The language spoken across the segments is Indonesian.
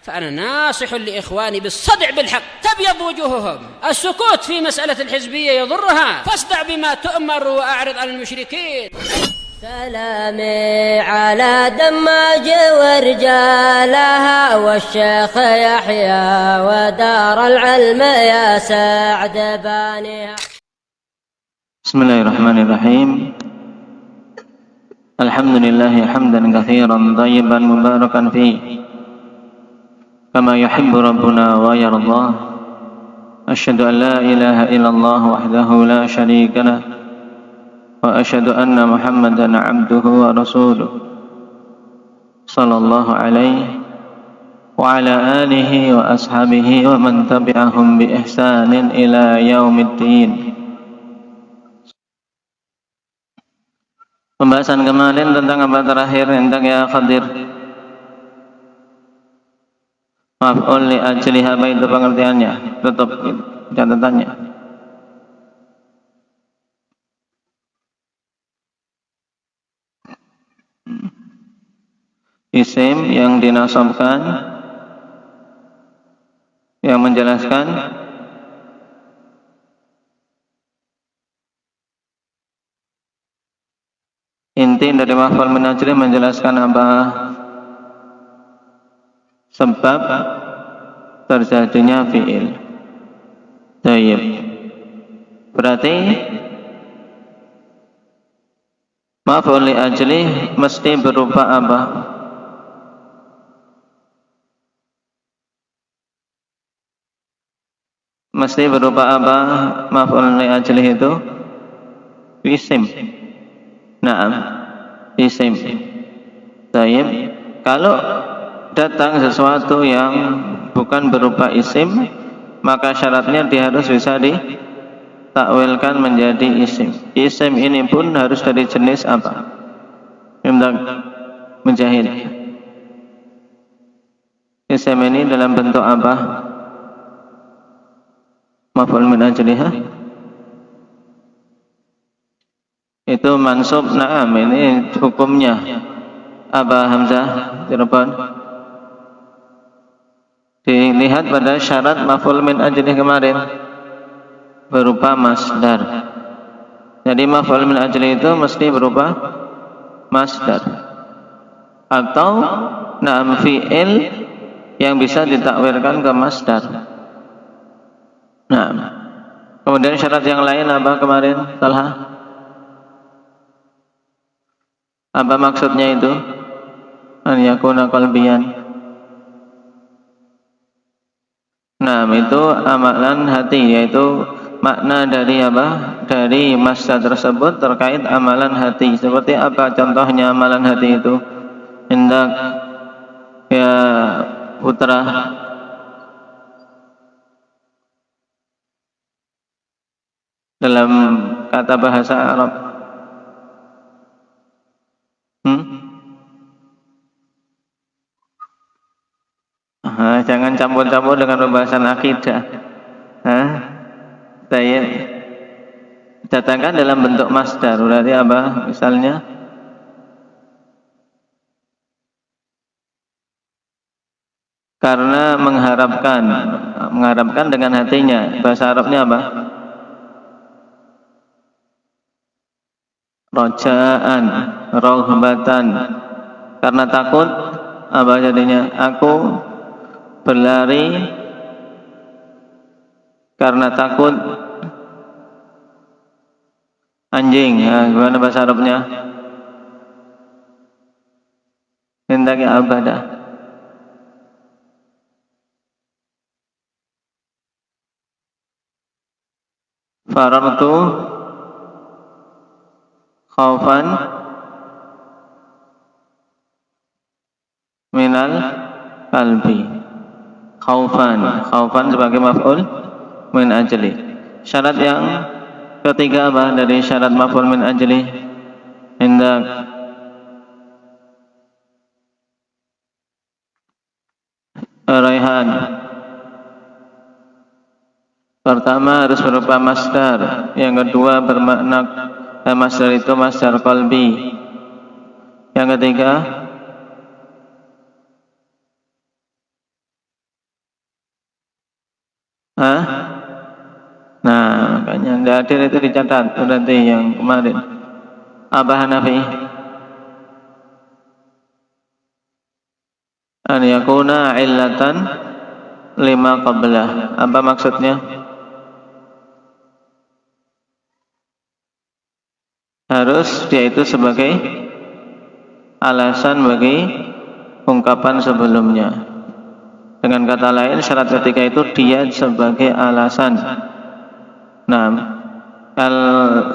فأنا ناصح لإخواني بالصدع بالحق تبيض وجوههم. السكوت في مسألة الحزبية يضرها، فاصدع بما تؤمر وأعرض عن المشركين. سلامي على دماج ورجالها والشيخ يحيى ودار العلم يا سعد بانيها. بسم الله الرحمن الرحيم. الحمد لله حمدا كثيرا طيبا مباركا فيه كما يحب ربنا ويرضاه. أشهد أن لا إله إلا الله وحده لا شريك له وأشهد أن محمدا عبده ورسوله صلى الله عليه وعلى آله وأصحابه ومن تبعهم بإحسان إلى يوم الدين. Pembahasan kemarin tentang apa terakhir tentang ya Khadir. Maf'ul li ajli, apa itu pengertiannya? Tutup catatannya. Isim yang dinasabkan, yang menjelaskan inti dari maf'ul min ajli, menjelaskan apa sebab terjadinya fi'il. Tayyib. Berarti maf'ul li ajli mesti berupa apa? Mesti berupa apa maf'ul li ajli itu? Isim. Naam, isim. Tayyib. Kalau datang sesuatu yang bukan berupa isim, maka syaratnya dia harus bisa ditakwilkan menjadi isim. Isim ini pun harus dari jenis apa? Mujahid. Isim ini dalam bentuk apa? Maf'ul min ajliha itu mansub. Naam, ini hukumnya apa Hamzah Cirebon? Dilihat pada syarat maf'ul min ajlih kemarin berupa masdar. Jadi maf'ul min ajlih itu mesti berupa masdar atau naam fi'il yang bisa ditakwilkan ke masdar. Nah, kemudian syarat yang lain apa kemarin, Talha? Apa maksudnya itu? An yakuna qalbiyan. Nah, itu amalan hati, yaitu makna dari apa? Dari masdar tersebut terkait amalan hati. Seperti apa contohnya amalan hati itu? Hendak ya putra dalam kata bahasa Arab. Jangan campur-campur dengan pembahasan akidah. Saya datangkan dalam bentuk masdar. Berarti apa? Misalnya karena mengharapkan dengan hatinya. Bahasa Arabnya apa? Rojaan, rohbatan. Karena takut, apa jadinya? Aku berlari karena takut anjing. Gimana bahasa Arabnya? Hendaknya abadah. Farartu khaufan minal qalbi. Khaufan sebagai maf'ul min ajli. Syarat yang ketiga apa dari syarat maf'ul min ajli? Hendak Raihan. Pertama harus berupa masdar. Yang kedua bermakna masdar itu masdar qalbi. Yang ketiga Hah? Nah, makanya tidak hadir itu dicatat berarti yang kemarin. Apa Hanafi? An yakuna illatan lima qablah. Apa maksudnya? Harus dia itu sebagai alasan bagi ungkapan sebelumnya. Dengan kata lain, syarat ketiga itu dia sebagai alasan. Nah,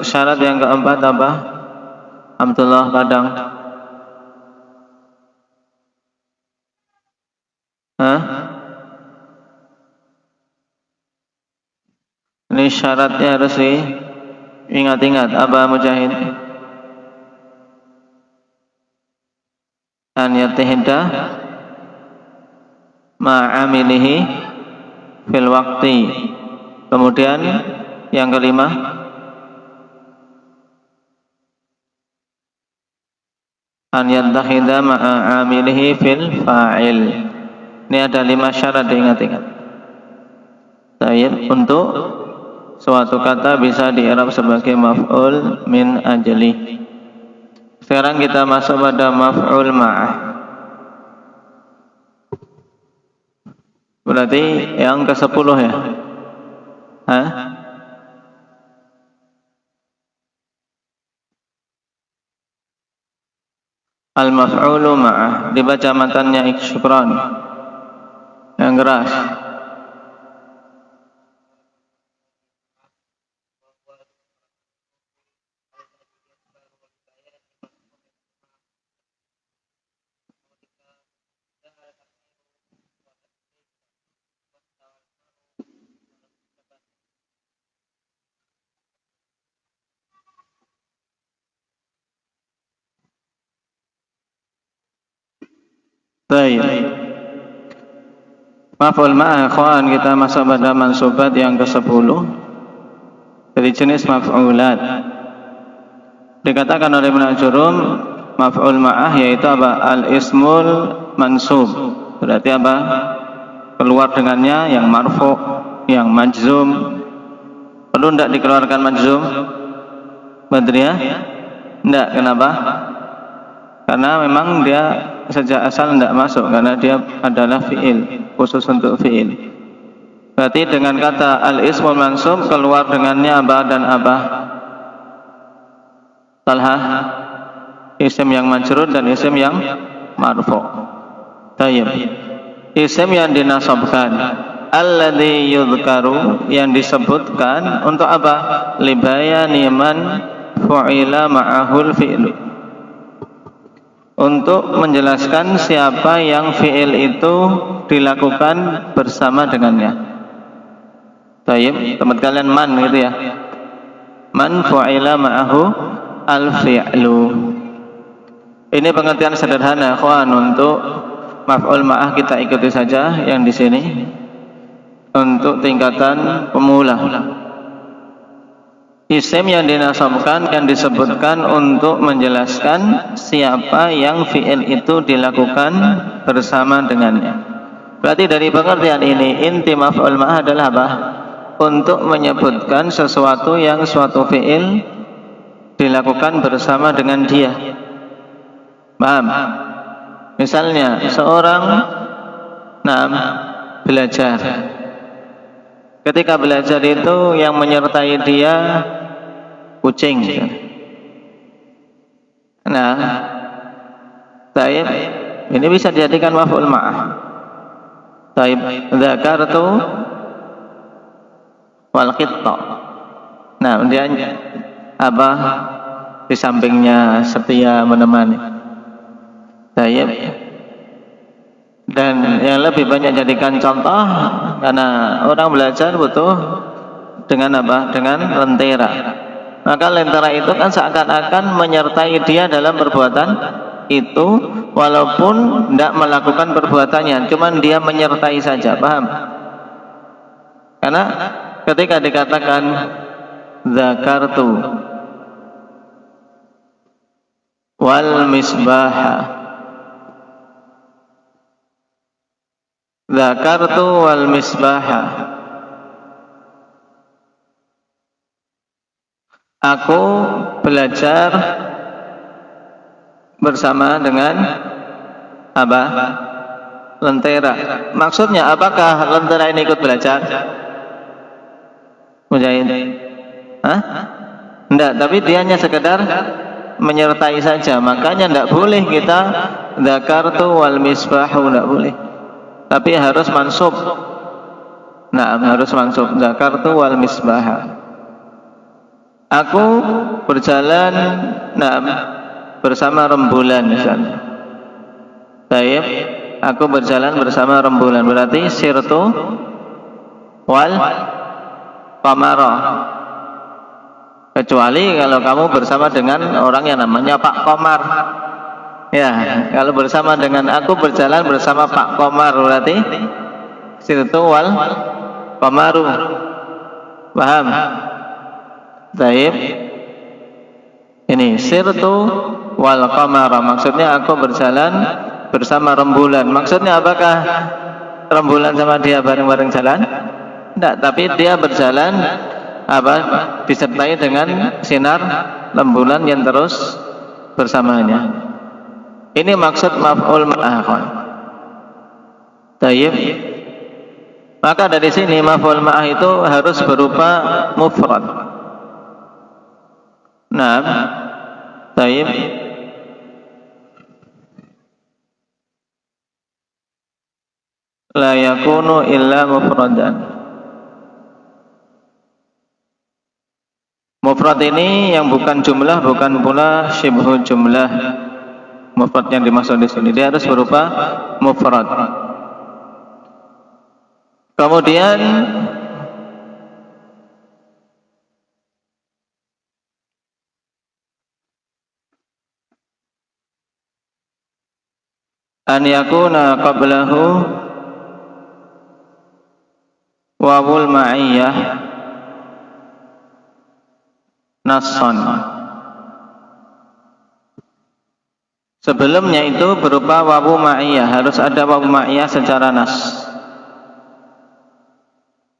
syarat yang keempat apa? Abdullah Padang. Hah? Ini syaratnya harus diingat-ingat. Apa Mujahid? An yatahidda ma'amilihi fil waqti. Kemudian yang kelima, an yattahida ma'amilihi fil fa'il. Ini ada 5 syarat diingat-ingat. Baik, untuk suatu kata bisa di-i'rab sebagai maf'ul min ajli. Sekarang kita masuk pada maf'ul ma'ah. Berarti yang ke-10 ya? Hah? Al-maf'ulu ma'ah. Dibaca matannya Syukran. Yang keras. Baik. Maf'ul ma'ah ikhwan, kita masuk pada mansubat yang ke-10 dari jenis maf'ulat. Dikatakan oleh Ibnu Al-Jurum maf'ul ma'ah yaitu apa? Al-ismul mansub. Berarti apa? Keluar dengannya yang marfu', yang majzum. Perlu tidak dikeluarkan majzum? Badriyah? Tidak, kenapa? Karena memang dia sejak asal tidak masuk, karena dia adalah fi'il, khusus untuk fi'il. Berarti dengan kata al-ismul mansub keluar dengannya apa dan apa? Talha, isim yang majrur dan isim yang marfu'. Tayyib. Isim yang dinasabkan, alladzi yudhkaru, yang disebutkan untuk apa? Libayani man fu'ila ma'ahul fi'lu, untuk menjelaskan siapa yang fi'il itu dilakukan bersama dengannya. Tayyib, tempat kalian man gitu ya. Man fu'ila ma'ahu al-fi'lu. Ini pengertian sederhana ikhwan untuk maf'ul ma'ah, kita ikuti saja yang di sini untuk tingkatan pemula. Isim yang dinasabkan yang disebutkan untuk menjelaskan siapa yang fi'il itu dilakukan bersama dengannya. Berarti dari pengertian ini inti maf'ul ma'ah adalah apa? Untuk menyebutkan sesuatu yang suatu fi'il dilakukan bersama dengan dia. Paham? Misalnya seorang belajar. Ketika belajar itu yang menyertai dia kucing. Nah, taib ini bisa dijadikan maf'ul ma'ah. Taib dzakartu wal qitta. Nah, dia apa? Di sampingnya setia menemani. Taib. Dan yang lebih banyak jadikan contoh, karena orang belajar butuh dengan apa? Dengan lentera. Maka lentera itu kan seakan-akan menyertai dia dalam perbuatan itu, walaupun tidak melakukan perbuatannya, cuman dia menyertai saja. Paham? Karena ketika dikatakan dzakartu wal misbaha, dzakartu wal misbaha, Aku belajar bersama dengan apa? Lentera. Maksudnya apakah lentera ini ikut belajar? Mujahid? Hah? Enggak, tapi dia hanya sekedar menyertai saja. Makanya enggak boleh kita dzakartu wal misbahu, enggak boleh. Tapi harus mansub. Nah, harus mansub dzakartu wal misbaha. Aku berjalan bersama rembulan misalnya. Baik, aku berjalan bersama rembulan, berarti sirtu wal qamara. Kecuali kalau kamu bersama dengan orang yang namanya Pak Komar. Ya, kalau bersama dengan aku berjalan bersama Pak Komar, berarti sirtu wal qamaru. Paham? Baik. Ini sirtu wal qamara, maksudnya aku berjalan bersama rembulan. Maksudnya apakah rembulan sama dia bareng-bareng jalan? Tidak, tapi dia berjalan disertai dengan sinar rembulan yang terus bersamanya. Ini maksud maf'ul ma'ah. Baik. Maka dari sini maf'ul ma'ah itu harus berupa mufrad. Nah, baik. La yakunu illa mufradan. Mufrad ini yang bukan jumlah, bukan pula syibhu jumlah. Mufrad yang dimaksud di sini dia harus berupa mufrad. Kemudian an yakuna qablahu wawul ma'iyyah nassan. Sebelumnya itu berupa wawu ma'iyyah, harus ada wawu ma'iyyah secara nas,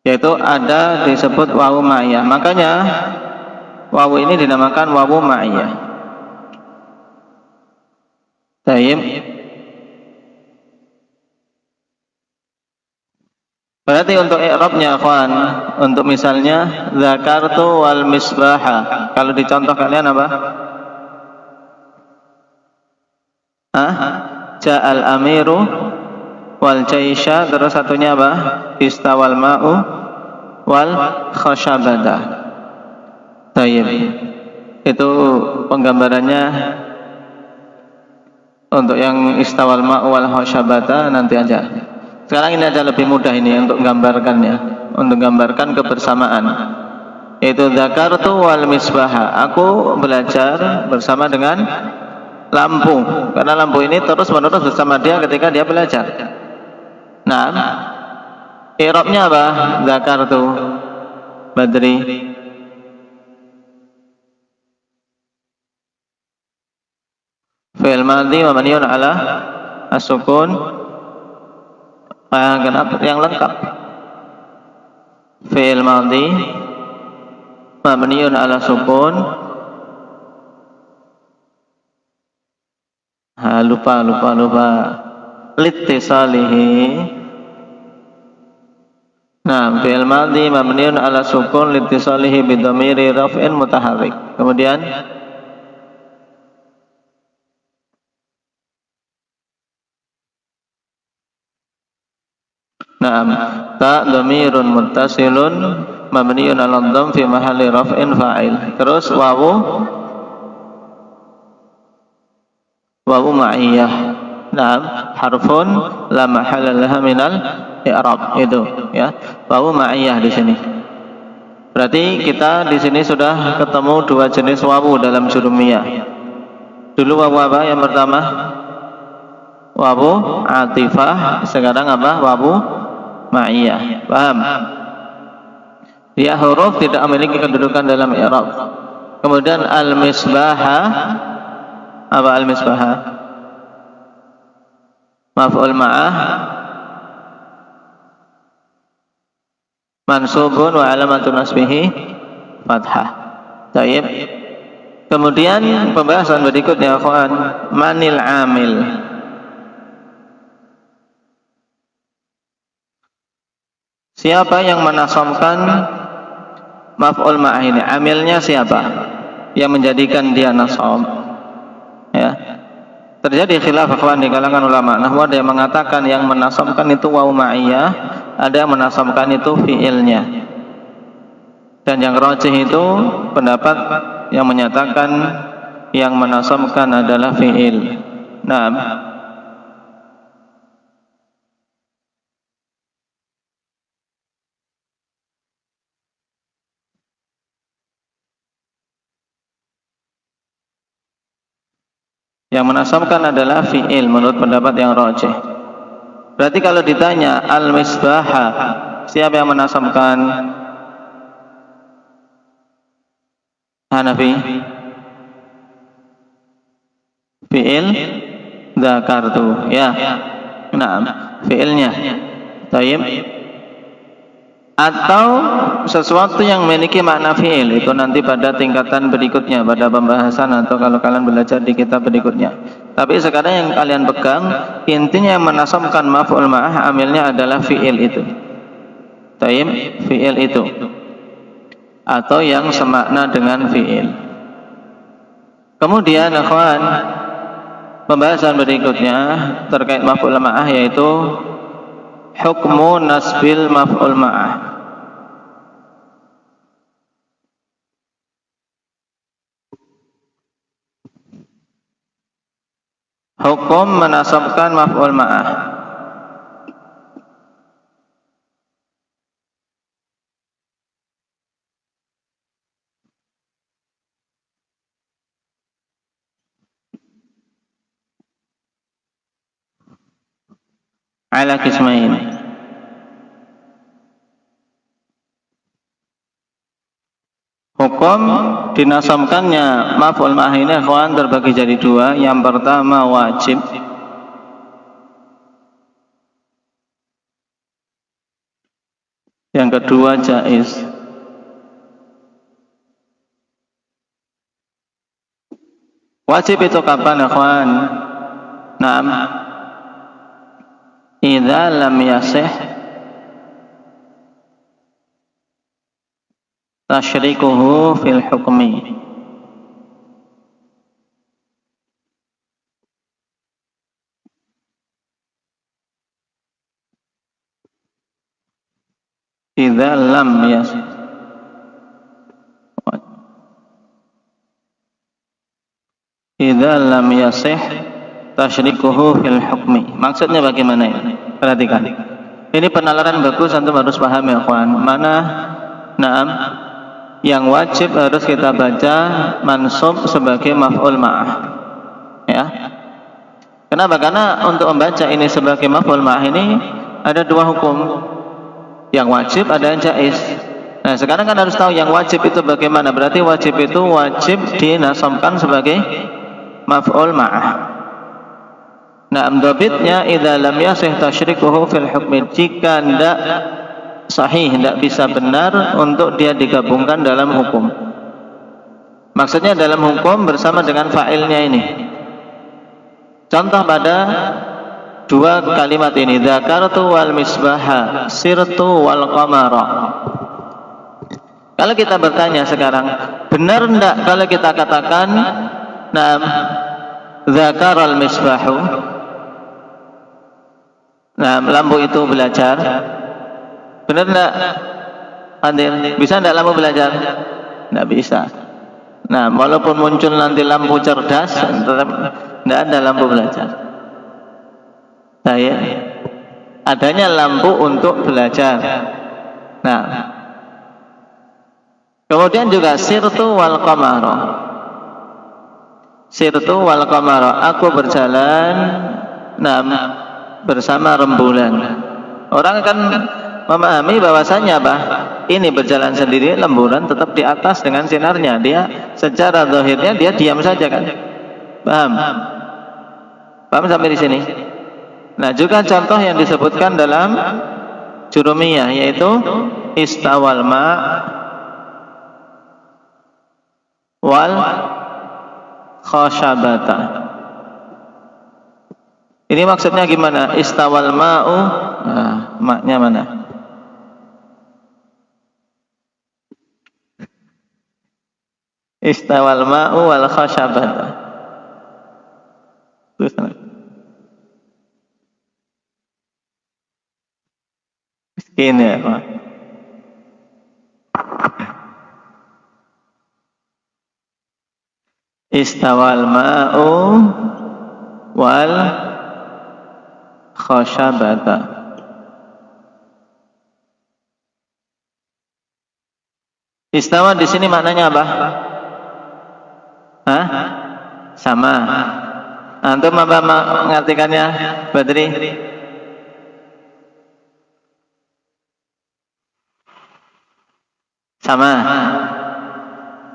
yaitu ada disebut wawu ma'iyyah. Makanya wawu ini dinamakan wawu ma'iyyah. Baik. Berarti untuk i'rabnya akhwan, untuk misalnya dzakartu wal misbaha, kalau dicontoh kalian apa? Ja'al amiru wal jaisha, terus satunya apa? Istawal ma'u wal khashabada. Baik. Itu penggambarannya. Untuk yang istawal ma'u wal khashabada nanti aja. Sekarang ini aja lebih mudah ini untuk menggambarkannya, untuk menggambarkan kebersamaan. Yaitu dzakartu wal misbaha, aku belajar bersama dengan lampu, karena lampu ini terus menerus bersama dia ketika dia belajar. Nah, i'rabnya apa? Dzakartu Badri. Fi'il madhi mabniun ala as-sukun. Kenapa yang lengkap? Fi'il madhi mabniun ala sukun. Lupa. Littisalihi. Nah, fi'il madhi mabniun ala sukun littisalihi bidhamiri raf'in mutaharrik. Kemudian na'am, ta dhamirun muttasilun mabniun 'ala dhamm fi mahalli raf'in fa'il. Terus wawu ma'iyyah. Na'am, harfun la mahalla laha minal i'rab. Itu ya, wawu ma'iyyah di sini. Berarti kita di sini sudah ketemu dua jenis wawu dalam jurumiyah. Dulu wawu apa yang pertama? Wawu atifah, sekarang apa? Wawu ma'iyah. Paham? Ya, huruf tidak memiliki kedudukan dalam i'rab. Kemudian al-misbaha, apa al-misbaha? Maf'ul ma'ah mansubun wa alamatu nasbihi fathah. Baik. Kemudian pembahasan berikutnya, akhwan, manil amil. Siapa yang menasabkan maf'ul ma'ah ini? Amilnya siapa yang menjadikan dia nasab? Ya. Terjadi khilaf, akhwan, di kalangan ulama. Nahwu, ada yang mengatakan yang menasabkan itu waw ma'iyah, ada yang menasabkan itu fi'ilnya. Dan yang rajih itu pendapat yang menyatakan yang menasabkan adalah fi'il. Nah, yang menasabkan adalah fi'il menurut pendapat yang rajih. Berarti kalau ditanya al-misbaha, siapa yang menasabkan? Hanafi? Fi'il dzakartu, ya. Nah, fi'ilnya. Tayyib. Atau sesuatu yang memiliki makna fi'il, itu nanti pada tingkatan berikutnya, pada pembahasan atau kalau kalian belajar di kitab berikutnya. Tapi sekarang yang kalian pegang, intinya menasabkan maf'ul ma'ah, amilnya adalah fi'il itu. Tayyib, fi'il itu, atau yang semakna dengan fi'il. Kemudian, akhwan, pembahasan berikutnya terkait maf'ul ma'ah, yaitu hukmu nasbil maf'ul ma'ah. Hukum menasabkan maf'ul ma'ah. Ala qismain. Hukum dinasabkannya maf'ul ma'ah ini, akhwan, terbagi jadi dua. Yang pertama wajib, yang kedua jaiz. Wajib itu kapan, akhwan? Naam, idza lam yasih tasyrikuhu fil hukmi. Idza lam yasih, idza lam yasih tasyrikuhu fil hukmi. Maksudnya bagaimana ini? Perhatikan. Ini penalaran bagus, antum harus paham, ya kawan. Mana naam yang wajib harus kita baca mansub sebagai maf'ul ma'ah. Ya. Kenapa? Karena untuk membaca ini sebagai maf'ul ma'ah ini ada dua hukum. Yang wajib, ada yang jaiz. Nah, sekarang kan harus tahu yang wajib itu bagaimana. Berarti wajib itu wajib dinasabkan sebagai maf'ul ma'ah. Nah, dhabitnya idza lam yasih tasyrikuhu fil hukmi, jika tidak sahih, tidak bisa benar untuk dia digabungkan dalam hukum. Maksudnya dalam hukum bersama dengan fa'ilnya ini. Contoh pada dua kalimat ini, dzakartu wal misbaha, sirtu wal qamara. Kalau kita bertanya sekarang, benar enggak kalau kita katakan naam dzakaral misbahu, nah lampu itu belajar, benar enggak? Hadir, bisa enggak lampu belajar? Enggak bisa. Nah, walaupun muncul nanti lampu cerdas, tetap enggak ada lampu belajar. Saya adanya lampu untuk belajar. Nah, kemudian juga sirtu wal qamara. Sirtu wal qamara, aku berjalan bersama rembulan. Orang akan memahami bahwasanya ini berjalan sendiri, rembulan tetap di atas dengan sinarnya. Dia secara zahirnya dia diam saja kan. Paham? Paham sampai di sini? Nah, juga contoh yang disebutkan dalam Jurumiyah, yaitu istawal ma, wal khashabata. Ini maksudnya gimana? Istawal ma'u, maknya mana? Istawal ma'u wal khashabata. Terus miskin ya, Pak. Istawal ma'u wal khashabata. Istawa di sini maknanya apa? Hah? Sama. Antum apa mengartikannya, Badri? Sama.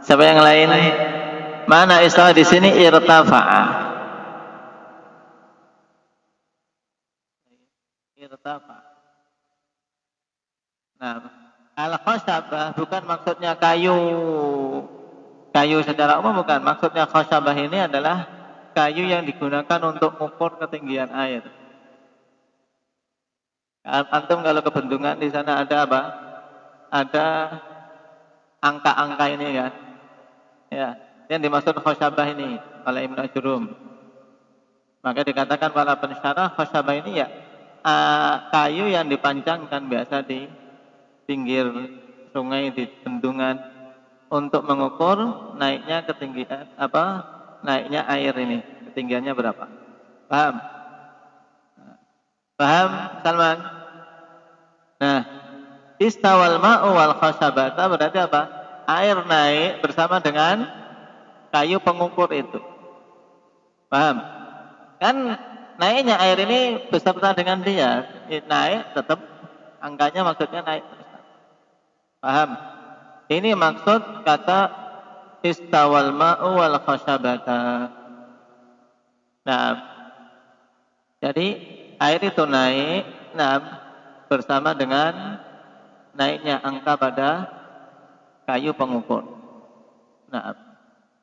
Siapa yang lain? Mana istawa di sini? Irtafa'a. Irtafa'a. Nah, al-khashabah bukan maksudnya kayu. Kayu secara umum bukan. Maksudnya khashabah ini adalah kayu yang digunakan untuk mengukur ketinggian air. Antum kalau ke bendungan di sana ada apa? Ada angka-angka ini kan? Ya, yang dimaksud khashabah ini oleh Ibnu Ajurrum. Maka dikatakan para pensyarah khashabah ini ya kayu yang dipancangkan biasa di pinggir sungai, di bendungan untuk mengukur naiknya ketinggian naiknya air ini, ketinggiannya berapa. Paham? Paham, Salman? Nah, istawal ma'u wal khashabata berarti apa? Air naik bersama dengan kayu pengukur itu. Paham? Kan naiknya air ini beserta dengan dia. Naik tetap angkanya maksudnya naik. Paham? Ini maksud kata istawal ma'u wal khashabata. Nah, jadi air itu naik, bersama dengan naiknya angka pada kayu pengukur. Nah,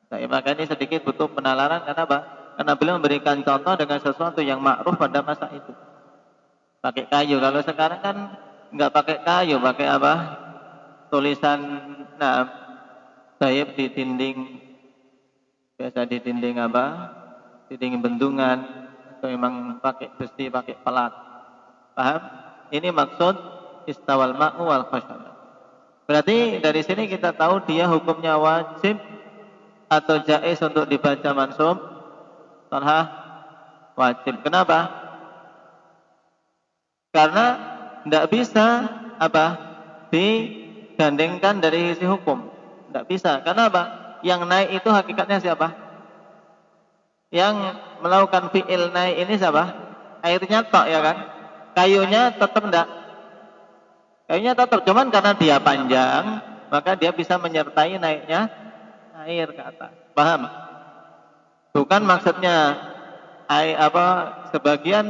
maka ini sedikit butuh penalaran. Kenapa? Karena beliau memberikan contoh dengan sesuatu yang ma'ruf pada masa itu. Pakai kayu. Kalau sekarang kan nggak pakai kayu, pakai apa? Tulisan sayap di dinding, biasa di dinding apa? Dinding bendungan, atau memang pakai besi, pakai pelat. Paham? Ini maksud istawal ma'u wal khashabah. Berarti dari sini kita tahu dia hukumnya wajib atau jaiz untuk dibaca mansub. Talha, wajib. Kenapa? Karena tidak bisa apa? Digandengkan dari sisi hukum. Tidak bisa. Karena apa? Yang naik itu hakikatnya siapa? Yang melakukan fi'il naik ini siapa? Airnya tok ya kan? Kayunya tetap enggak? Kayunya tetap, cuman karena dia panjang, maka dia bisa menyertai naiknya air ke atas. Paham? Bukan maksudnya sebagian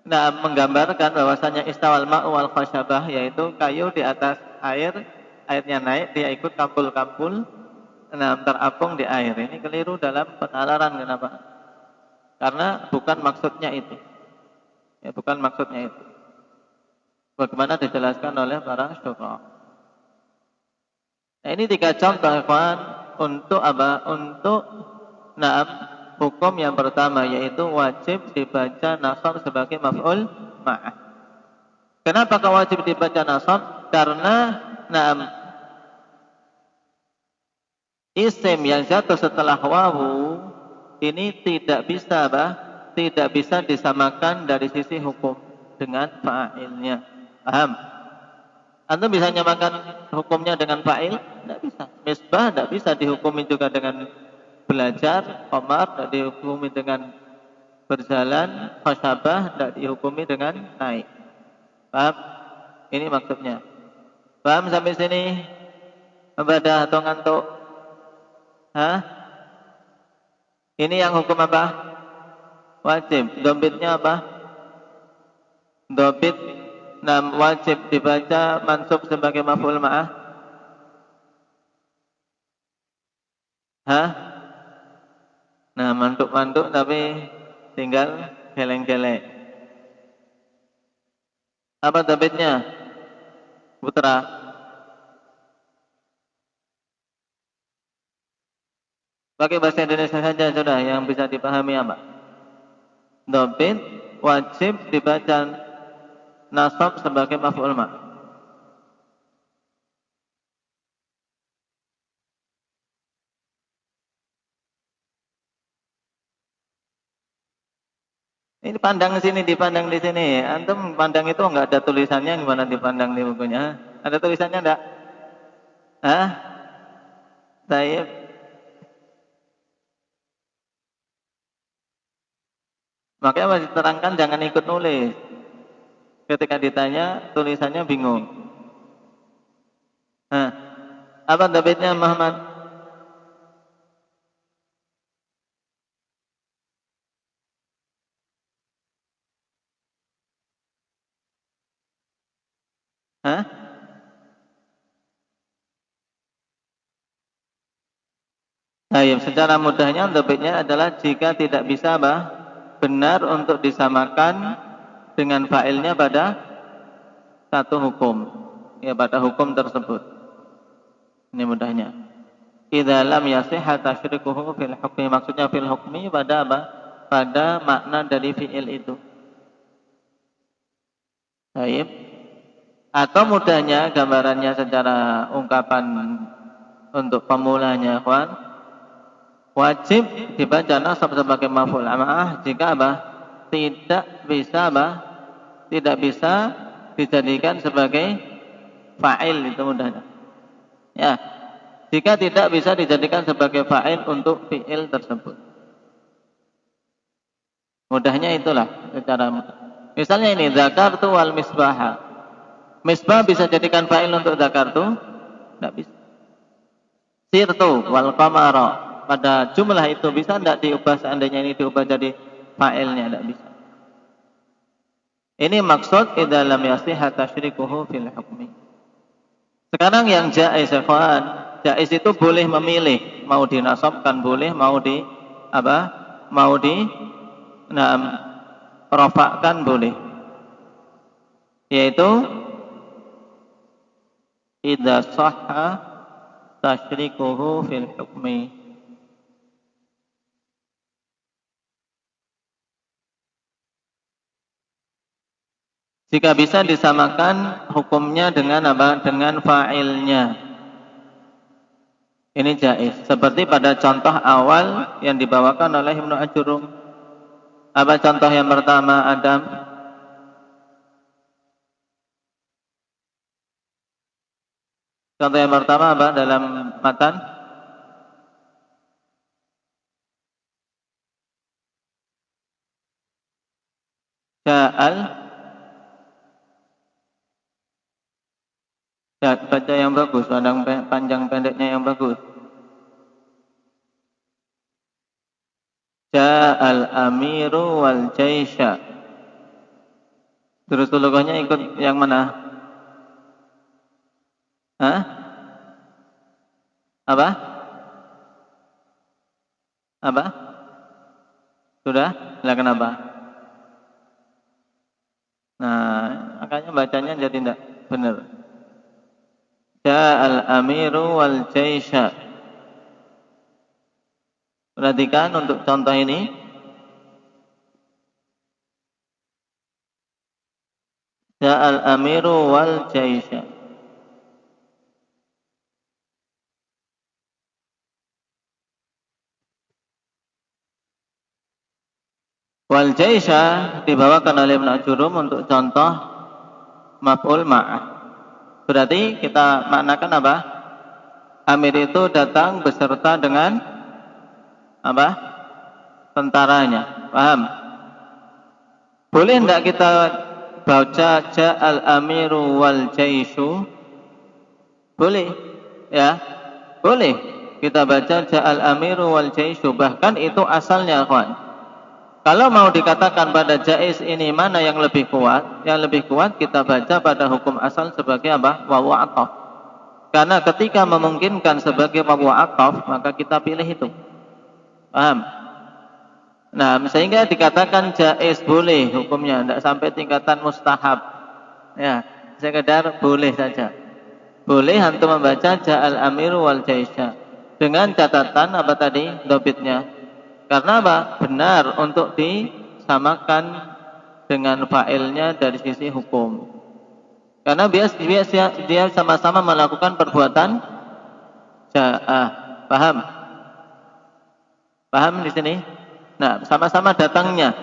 menggambarkan bahwasanya istawal ma'u wal khashabah, yaitu kayu di atas air, airnya naik, dia ikut kampul-kampul, terapung di air. Ini keliru dalam penalaran. Kenapa? Karena bukan maksudnya itu. Ya, bukan maksudnya itu. Bagaimana dijelaskan oleh para syurah. Nah, ini 3 contoh ikhwan untuk apa? Untuk hukum yang pertama, yaitu wajib dibaca nasab sebagai maf'ul ma'ah. Kenapa kau wajib dibaca nasab? Karena isim yang jatuh setelah wawu ini tidak bisa tidak bisa disamakan dari sisi hukum dengan fa'ilnya. Paham? Antum bisa nyamakan hukumnya dengan fa'il? Tidak bisa. Misbah tidak bisa dihukumi juga dengan belajar. Qamar tidak dihukumi dengan berjalan. Khashabah tidak dihukumi dengan naik. Paham? Ini maksudnya. Paham sampai sini? Membadah atau ngantuk? Hah? Ini yang hukum apa? Wajib. Dombitnya apa? Dobit wajib dibaca mansub sebagai maf'ul ma'ah. Hah? Nah, mantuk-mantuk tapi tinggal geleng-geleng. Apa tabitnya? Putra. Pakai bahasa Indonesia saja sudah, yang bisa dipahami apa? Dhabit wajib dibaca nasab sebagai maf'ul ma'. Ini pandang sini, dipandang di sini. Antum pandang itu enggak ada tulisannya, gimana dipandang di bukunya? Ada tulisannya enggak? Hah? Taib. Makanya masih terangkan jangan ikut nulis. Ketika ditanya tulisannya bingung. Nah, apa dhabitnya Muhammad? Hah? Nah, secara mudahnya dhabitnya adalah jika tidak bisa benar untuk disamakan dengan fa'ilnya pada satu hukum, ya pada hukum tersebut. Ini mudahnya. Idza lam yasihha tasyrikuhu fil hukmi, maksudnya fil hukmi pada apa? Pada makna dari fi'il itu. Baik. Atau mudahnya gambarannya secara ungkapan untuk pemulanya, kawan, wajib dibaca nasab sebagai maf'ul amah jika apa? Tidak bisa apa? Tidak bisa dijadikan sebagai fa'il, itu mudahnya. Ya. Jika tidak bisa dijadikan sebagai fa'il untuk fi'il tersebut. Mudahnya itulah secara mudah. Misalnya ini zakartu wal misbaha. Misbah bisa jadikan fa'il untuk zakartu? Tidak bisa. Sirtu wal qamara. Pada jumlah itu bisa tidak diubah, seandainya ini diubah jadi fa'ilnya? Tidak bisa. Ini maksud idza lam yasihha tasyrikuhu fil hukmi. Sekarang yang jaiz, ikhwan, jaiz itu boleh memilih, mau dinasabkan boleh, mau di apa? Mau di rafa'kan boleh. Yaitu idza sahha tasyrikuhu fil hukmi. Jika bisa disamakan hukumnya dengan apa? Dengan fa'ilnya. Ini jaiz. Seperti pada contoh awal yang dibawakan oleh Ibnu Ajurum. Apa contoh yang pertama, Adam? Contoh yang pertama apa dalam matan? Ja'al. Ya, baca yang bagus, pandang panjang pendeknya yang bagus. Ja'al amiru wal jaisha. Terus logonya ikut yang mana? Hah? Apa? Apa? Sudah? Silakan apa? Nah, makanya bacanya jadi tidak benar. Ja'al amiru wal jaisha. Perhatikan untuk contoh ini. Ja'al amiru wal jaisha. Wal jaisha dibawakan oleh Ibnu Ajurum untuk contoh maf'ul ma'ah. Berarti kita maknakan apa? Amir itu datang beserta dengan apa? Tentaranya. Paham? Boleh tidak kita baca ja'al amiru wal jaishu? Boleh. Ya. Boleh. Kita baca ja'al amiru wal jaishu. Bahkan itu asalnya, kawan. Kalau mau dikatakan pada jaiz ini mana yang lebih kuat? Yang lebih kuat kita baca pada hukum asal sebagai apa? Wawu ataf. Karena ketika memungkinkan sebagai wawu ataf, maka kita pilih itu. Paham? Nah, sehingga dikatakan jaiz, boleh hukumnya, tidak sampai tingkatan mustahab. Ya, sekedar boleh saja. Boleh antum membaca ja'al amiru wal jaisha. Dengan catatan apa tadi? Dobitnya. Karena apa? Benar untuk disamakan dengan fa'ilnya dari sisi hukum. Karena dia sama-sama melakukan perbuatan ja'ah. Paham? Paham di sini? Nah, sama-sama datangnya.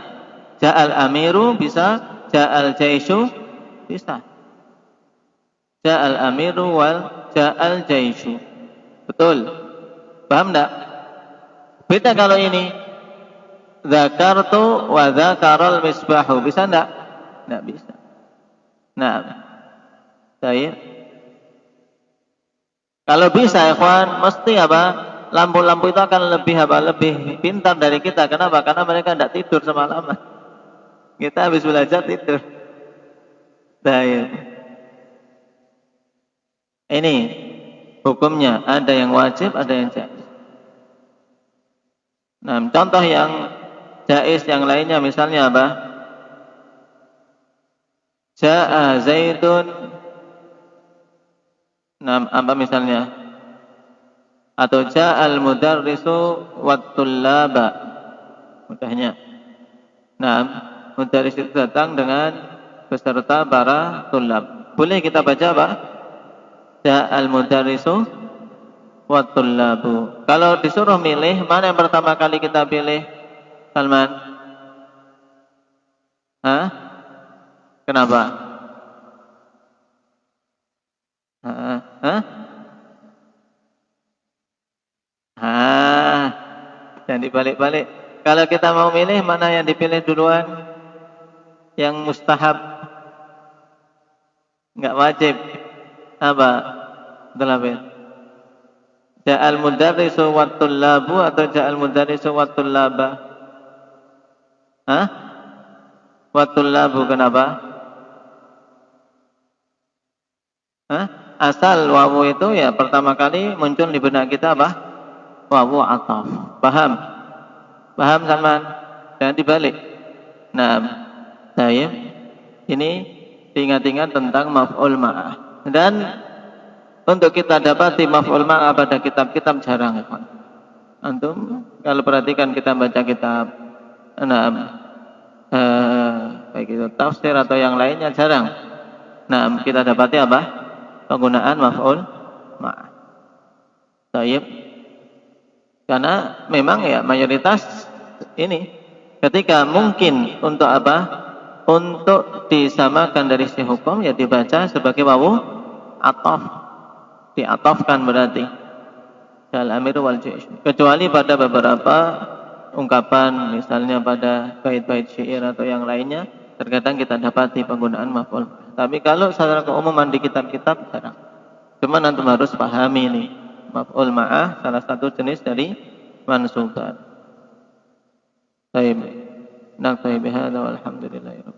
Ja'al amiru bisa, ja'al jaishu bisa. Ja'al amiru wal ja'al jaishu. Betul. Paham enggak? Beda kalau ini. Dzakartu wa dzakaral misbahu. Bisa enggak? Enggak bisa. Nah, baik. Kalau bisa, ikhwan, mesti apa? Lampu-lampu itu akan lebih apa? Lebih pintar dari kita. Kenapa? Karena mereka tidak tidur semalaman. Kita habis belajar tidur. Baik. Ini hukumnya, ada yang wajib, ada yang jaiz. Nah, contoh yang jaiz yang lainnya misalnya apa? Ja'a Zaidun. Nah, apa misalnya? Atau ja'al mudarrisu wat tullaba. Mudahnya. Nah, mudarris itu datang dengan beserta para tulab. Boleh kita baca apa? Ja'al mudarrisu wat tullabu. Kalau disuruh milih, mana yang pertama kali kita pilih? Salman? Hah? Kenapa? Hah? Jangan dibalik-balik. Kalau kita mau milih, mana yang dipilih duluan? Yang mustahab, enggak wajib. Apa? Betul. Ja'al mudarrisu wat tullabu atau ja'al mudarrisu wat tullaba? Hah? Wat tullabu kenapa? Hah? Asal wawu itu ya pertama kali muncul di benak kita apa? Wawu ataf. Paham? Paham Salman? Jangan dibalik. Nah, baik. Ini ingat-ingat tentang maf'ul ma'ah. Dan untuk kita dapati maf'ul ma'ah pada kitab-kitab jarang. Antum kalau perhatikan kita baca kitab baik itu tafsir atau yang lainnya jarang. Nah, kita dapati apa? Penggunaan maf'ul ma'ah. Baik. Karena memang ya mayoritas ini ketika mungkin untuk apa? Untuk disamakan dari si hukum ya dibaca sebagai wawu ataf. Diatafkan berarti. Ja'al amiru wal jaish. Kecuali pada beberapa ungkapan misalnya pada bait-bait syair atau yang lainnya terkadang kita dapati penggunaan maf'ul. Tapi kalau secara keumuman di kitab-kitab jarang. Cuma antum harus pahami ini. Maf'ul ma'ah salah satu jenis dari mansubat. Baik. Naktafi bihadza walhamdulillahi rabbil alamin.